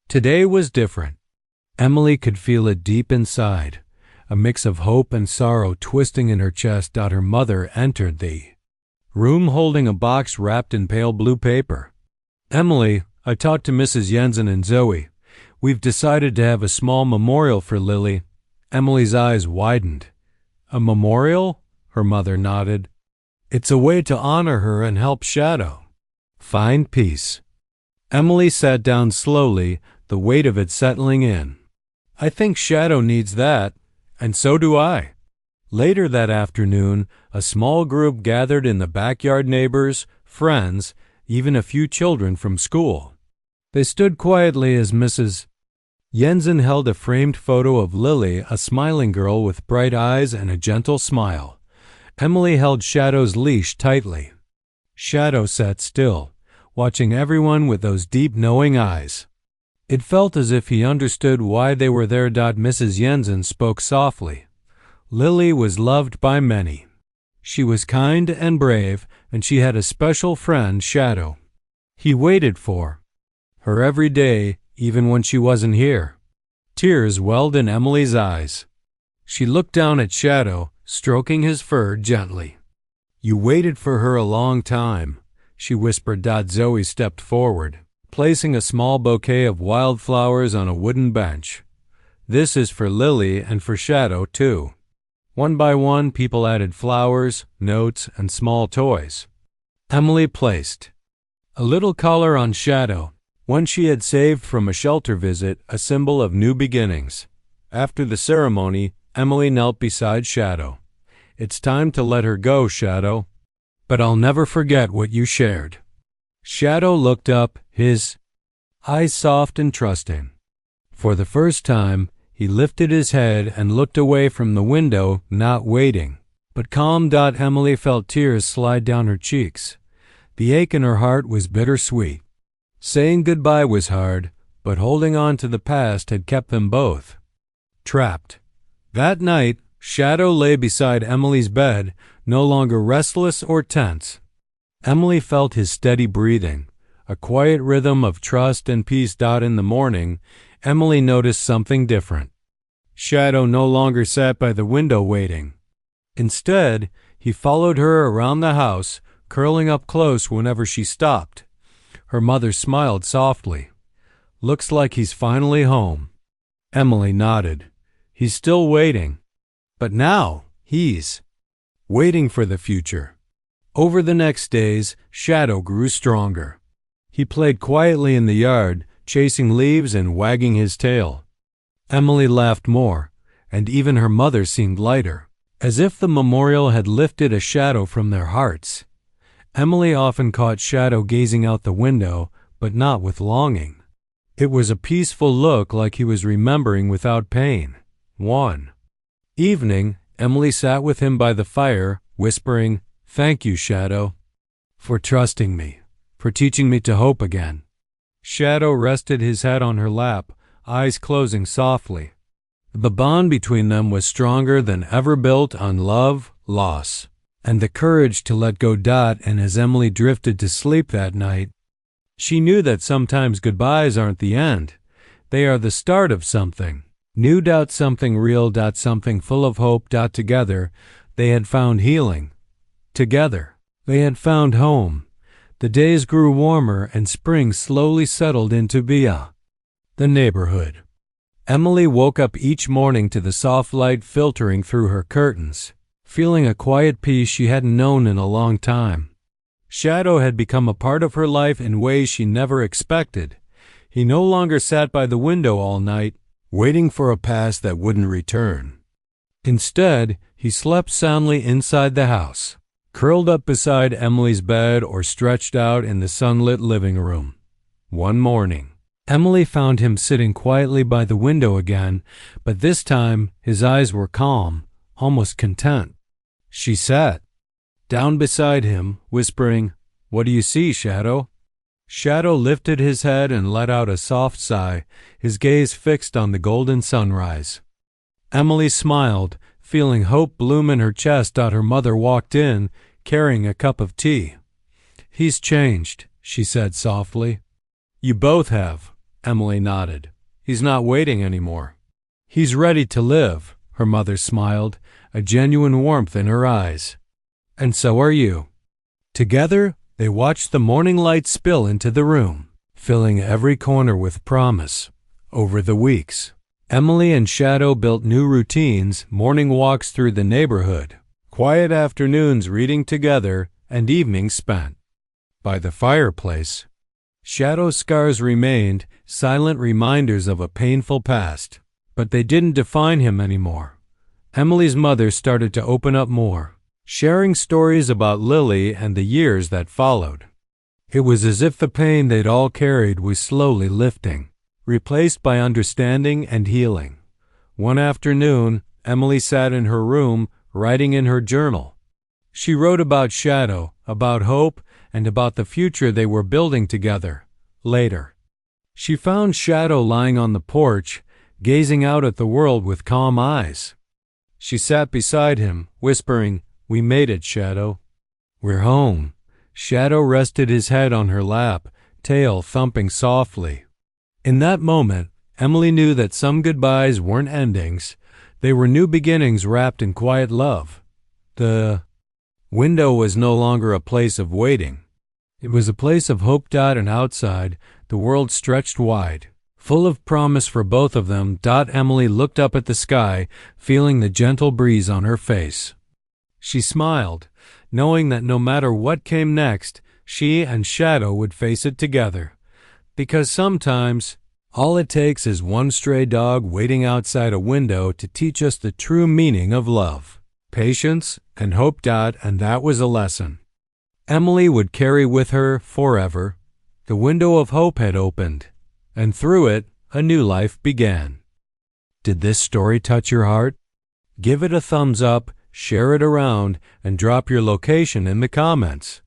Today was different. Emily could feel it deep inside, a mix of hope and sorrow twisting in her chest. Her mother entered the room holding a box wrapped in pale blue paper. "Emily, I talked to Mrs. Jensen and Zoe. We've decided to have a small memorial for Lily." Emily's eyes widened. "A memorial?" Her mother nodded. "It's a way to honor her and help Shadow find peace." Emily sat down slowly, the weight of it settling in. "I think Shadow needs that, and so do I." Later that afternoon, a small group gathered in the backyard. Neighbors, friends, even a few children from school. They stood quietly as Mrs. Jensen held a framed photo of Lily, a smiling girl with bright eyes and a gentle smile. Emily held Shadow's leash tightly. Shadow sat still, watching everyone with those deep, knowing eyes. It felt as if he understood why they were there. Mrs. Jensen spoke softly. Lily was loved by many. She was kind and brave, and she had a special friend, Shadow. He waited for her every day, even when she wasn't here. Tears welled in Emily's eyes. She looked down at Shadow, stroking his fur gently. "You waited for her a long time," she whispered. Zoe stepped forward, placing a small bouquet of wildflowers on a wooden bench. "This is for Lily and for Shadow, too." One by one, people added flowers, notes, and small toys. Emily placed a little collar on Shadow, one she had saved from a shelter visit, a symbol of new beginnings. After the ceremony, Emily knelt beside Shadow. "It's time to let her go, Shadow. But I'll never forget what you shared." Shadow looked up, his eyes soft and trusting. For the first time, he lifted his head and looked away from the window, not waiting, but calm. Emily felt tears slide down her cheeks. The ache in her heart was bittersweet. Saying goodbye was hard, but holding on to the past had kept them both trapped. That night, Shadow lay beside Emily's bed, no longer restless or tense. Emily felt his steady breathing, a quiet rhythm of trust and peace. In the morning, Emily noticed something different. Shadow no longer sat by the window waiting. Instead, he followed her around the house, curling up close whenever she stopped. Her mother smiled softly. "Looks like he's finally home." Emily nodded. "He's still waiting. But now, he's waiting for the future." Over the next days, Shadow grew stronger. He played quietly in the yard, chasing leaves and wagging his tail. Emily laughed more, and even her mother seemed lighter, as if the memorial had lifted a shadow from their hearts. Emily often caught Shadow gazing out the window, but not with longing. It was a peaceful look, like he was remembering without pain. One evening, Emily sat with him by the fire, whispering, "Thank you, Shadow, for trusting me, for teaching me to hope again." Shadow rested his head on her lap, eyes closing softly. The bond between them was stronger than ever, built on love, loss, and the courage to let go. And as Emily drifted to sleep that night, she knew that sometimes goodbyes aren't the end. They are the start of something new. Something real. Something full of hope. Together, they had found healing. Together, they had found home. The days grew warmer and spring slowly settled into the neighborhood. Emily woke up each morning to the soft light filtering through her curtains, feeling a quiet peace she hadn't known in a long time. Shadow had become a part of her life in ways she never expected. He no longer sat by the window all night, waiting for a past that wouldn't return. Instead, he slept soundly inside the house, curled up beside Emily's bed or stretched out in the sunlit living room. One morning, Emily found him sitting quietly by the window again, but this time his eyes were calm, almost content. She sat down beside him, whispering, "What do you see, Shadow?" Shadow lifted his head and let out a soft sigh, his gaze fixed on the golden sunrise. Emily smiled, feeling hope bloom in her chest. Her mother walked in, carrying a cup of tea. "He's changed," she said softly. "You both have," Emily nodded. "He's not waiting anymore. He's ready to live," her mother smiled, a genuine warmth in her eyes. "And so are you." Together, they watched the morning light spill into the room, filling every corner with promise. Over the weeks, Emily and Shadow built new routines: morning walks through the neighborhood, quiet afternoons reading together, and evenings spent by the fireplace. Shadow's scars remained, silent reminders of a painful past, but they didn't define him anymore. Emily's mother started to open up more, sharing stories about Lily and the years that followed. It was as if the pain they'd all carried was slowly lifting, replaced by understanding and healing. One afternoon, Emily sat in her room, writing in her journal. She wrote about Shadow, about hope, and about the future they were building together. Later, she found Shadow lying on the porch, gazing out at the world with calm eyes. She sat beside him, whispering, "We made it, Shadow. We're home." Shadow rested his head on her lap, tail thumping softly. In that moment, Emily knew that some goodbyes weren't endings. They were new beginnings wrapped in quiet love. The window was no longer a place of waiting. It was a place of hope. And outside, the world stretched wide, full of promise for both of them. Emily looked up at the sky, feeling the gentle breeze on her face. She smiled, knowing that no matter what came next, she and Shadow would face it together. Because sometimes, all it takes is one stray dog waiting outside a window to teach us the true meaning of love, patience, and hope. And that was a lesson Emily would carry with her forever. The window of hope had opened, and through it, a new life began. Did this story touch your heart? Give it a thumbs up, share it around, and drop your location in the comments.